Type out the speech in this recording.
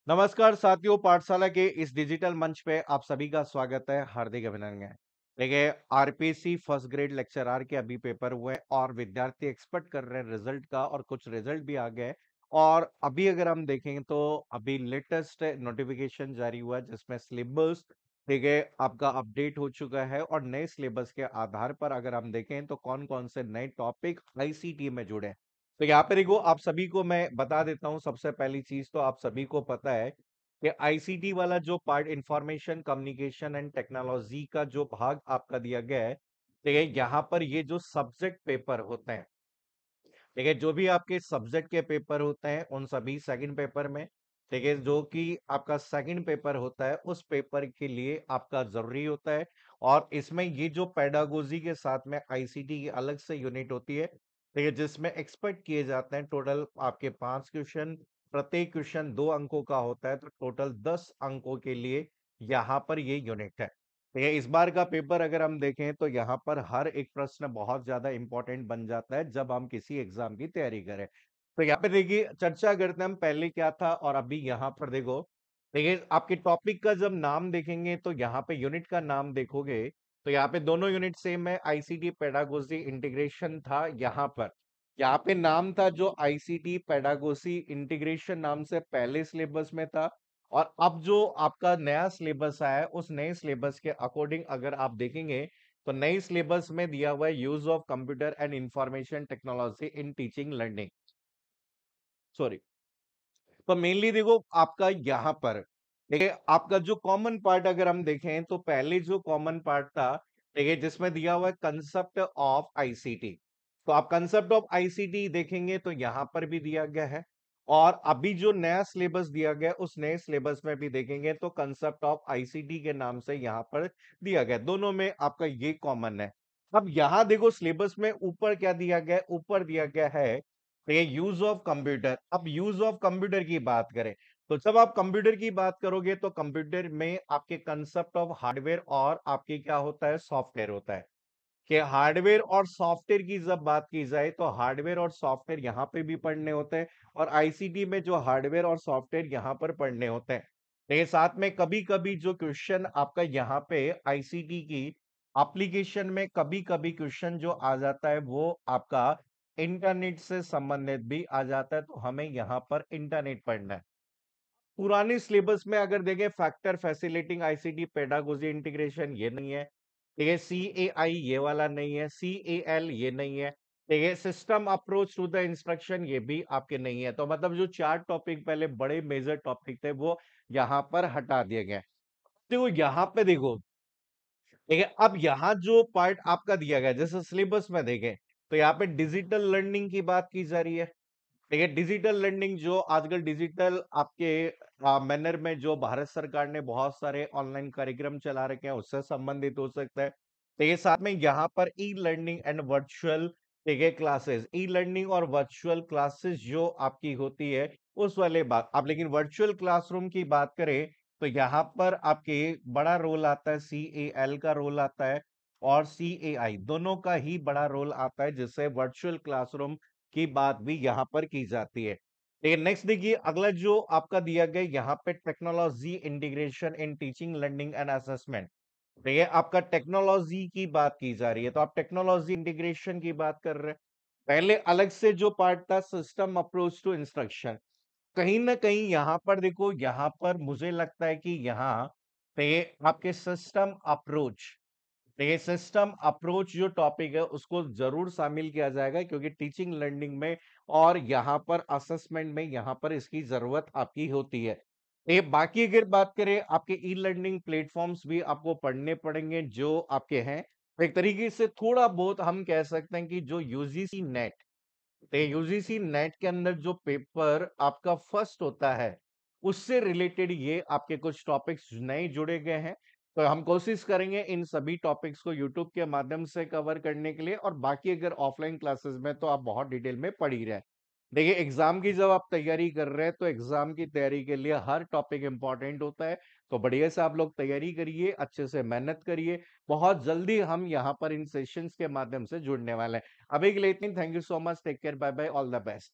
नमस्कार साथियों, पाठशाला के इस डिजिटल मंच पे आप सभी का स्वागत है, हार्दिक अभिनंदन। देखिए, आरपीसी फर्स्ट ग्रेड लेक्चरर के अभी पेपर हुए और विद्यार्थी एक्सपेक्ट कर रहे हैं रिजल्ट का और कुछ रिजल्ट भी आ गए। और अभी अगर हम देखें तो अभी लेटेस्ट नोटिफिकेशन जारी हुआ है जिसमें सिलेबस देखिए आपका अपडेट हो चुका है और नए सिलेबस के आधार पर अगर हम देखें तो कौन कौन से नए टॉपिक आईसीटी में जुड़े हैं। तो यहाँ पे देखो आप सभी को मैं बता देता हूँ। सबसे पहली चीज तो आप सभी को पता है कि आईसीटी वाला जो part information communication and technology का जो भाग आपका दिया गया है, ठीक है, यहाँ पर ये जो सब्जेक्ट पेपर होते हैं, ठीक है, जो भी आपके सब्जेक्ट के पेपर होते हैं उन सभी सेकंड पेपर में, ठीक है, जो कि आपका सेकंड पेपर होता है उस पेपर के लिए आपका जरूरी होता है। और इसमें ये जो पेडागोजी के साथ में आईसीटी की अलग से यूनिट होती है, ठीक है, जिसमें एक्सपेक्ट किए जाते हैं टोटल आपके 5 क्वेश्चन, प्रत्येक क्वेश्चन 2 अंकों का होता है, तो टोटल 10 अंकों के लिए यहाँ पर ये यूनिट है। ठीक है, इस बार का पेपर अगर हम देखें तो यहाँ पर हर एक प्रश्न बहुत ज्यादा इंपॉर्टेंट बन जाता है जब हम किसी एग्जाम की तैयारी करें। तो यहाँ पे देखिए चर्चा करते हैं हम पहले क्या था और अभी यहाँ पर देखो। देखिए आपके टॉपिक का जब नाम देखेंगे तो यहाँ पे यूनिट का नाम देखोगे तो यहाँ पे दोनों यूनिट सेम है। आईसीटी पेडागोजी इंटीग्रेशन था यहाँ पे नाम था जो आईसीटी पेडागोजी इंटीग्रेशन नाम से पहले सिलेबस में था। और अब जो आपका नया सिलेबस आया है उस नए सिलेबस के अकॉर्डिंग अगर आप देखेंगे तो नए सिलेबस में दिया हुआ है use of computer and information technology in teaching learning. Sorry. तो मेनली देखो आपका यहाँ पर देखिए आपका जो कॉमन पार्ट अगर हम देखें तो पहले जो कॉमन पार्ट था, ठीक है, जिसमें दिया हुआ है कंसेप्ट ऑफ आईसीटी। तो आप कंसेप्ट ऑफ आईसीटी देखेंगे तो यहाँ पर भी दिया गया है। और अभी जो नया सिलेबस दिया गया है उस नए सिलेबस में भी देखेंगे तो कंसेप्ट ऑफ आईसीटी के नाम से यहाँ पर दिया गया है। दोनों में आपका ये कॉमन है। अब यहाँ देखो सिलेबस में ऊपर क्या दिया गया है, ऊपर दिया गया है तो ये यूज ऑफ कंप्यूटर। अब यूज ऑफ कंप्यूटर की बात करें तो जब आप कंप्यूटर की बात करोगे तो कंप्यूटर में आपके कंसेप्ट ऑफ हार्डवेयर और आपके क्या होता है, सॉफ्टवेयर होता है। कि हार्डवेयर और सॉफ्टवेयर की जब बात की जाए तो हार्डवेयर और सॉफ्टवेयर यहाँ पे भी पढ़ने होते हैं और आईसीटी में जो हार्डवेयर और सॉफ्टवेयर यहाँ पर पढ़ने होते हैं। लेकिन साथ में कभी कभी जो क्वेश्चन आपका यहाँ पे आईसीटी की एप्लीकेशन में कभी कभी क्वेश्चन जो आ जाता है वो आपका इंटरनेट से संबंधित भी आ जाता है, तो हमें यहाँ पर इंटरनेट पढ़ना है। पुराने सिलेबस में अगर देखें factor facilitating ICT pedagogy integration ये नहीं है। ठीक है, सी ए आई ये वाला नहीं है, सी ए एल ये नहीं है। ठीक है, system approach to the instruction ये भी आपके नहीं है। तो मतलब जो 4 टॉपिक पहले बड़े मेजर टॉपिक थे वो यहाँ पर हटा दिए गए। देखो यहाँ पे देखो, ठीक है, अब यहाँ जो पार्ट आपका दिया गया है, जैसे सिलेबस में देखें तो यहाँ पे डिजिटल लर्निंग की बात की जा रही है। ठीक है, डिजिटल लर्निंग जो आजकल डिजिटल आपके मैनर में जो भारत सरकार ने बहुत सारे ऑनलाइन कार्यक्रम चला रखे हैं उससे संबंधित हो सकता है। ठीक है, साथ में यहाँ पर ई लर्निंग एंड वर्चुअल, ठीक है, क्लासेस, ई लर्निंग और वर्चुअल क्लासेस जो आपकी होती है उस वाले बात आप, लेकिन वर्चुअल क्लासरूम की बात करें तो यहाँ पर आपके बड़ा रोल आता है, सी ए एल का रोल आता है और सी ए आई दोनों का ही बड़ा रोल आता है, जिससे वर्चुअल क्लासरूम की बात भी यहाँ पर की जाती है। लेकिन नेक्स्ट देखिए अगला जो आपका दिया गया यहाँ पे technology integration in teaching learning and assessment. ठीक है, आपका टेक्नोलॉजी की बात की जा रही है तो आप टेक्नोलॉजी इंटीग्रेशन की बात कर रहे हैं। पहले अलग से जो पार्ट था सिस्टम अप्रोच टू इंस्ट्रक्शन, कहीं ना कहीं यहाँ पर देखो, यहाँ पर मुझे लगता है कि यहाँ पे आपके सिस्टम अप्रोच, देखिए सिस्टम अप्रोच जो टॉपिक है उसको जरूर शामिल किया जाएगा क्योंकि टीचिंग लर्निंग में और यहाँ पर असेसमेंट में यहाँ पर इसकी जरूरत आपकी होती है। ये बाकी अगर बात करें आपके ई लर्निंग प्लेटफॉर्म्स भी आपको पढ़ने पड़ेंगे जो आपके हैं। तो एक तरीके से थोड़ा बहुत हम कह सकते हैं कि जो यूजीसी नेट, तो यूजीसी नेट के अंदर जो पेपर आपका फर्स्ट होता है उससे रिलेटेड ये आपके कुछ टॉपिक्स नए जुड़े गए हैं। तो हम कोशिश करेंगे इन सभी टॉपिक्स को यूट्यूब के माध्यम से कवर करने के लिए, और बाकी अगर ऑफलाइन क्लासेस में तो आप बहुत डिटेल में पढ़ ही रहे हैं। देखिए एग्जाम की जब आप तैयारी कर रहे हैं तो एग्जाम की तैयारी के लिए हर टॉपिक इंपॉर्टेंट होता है। तो बढ़िया से आप लोग तैयारी करिए, अच्छे से मेहनत करिए। बहुत जल्दी हम यहाँ पर इन सेशंस के माध्यम से जुड़ने वाले हैं। अभी के लिए इतनी, thank you so much, take care, bye bye, all the best.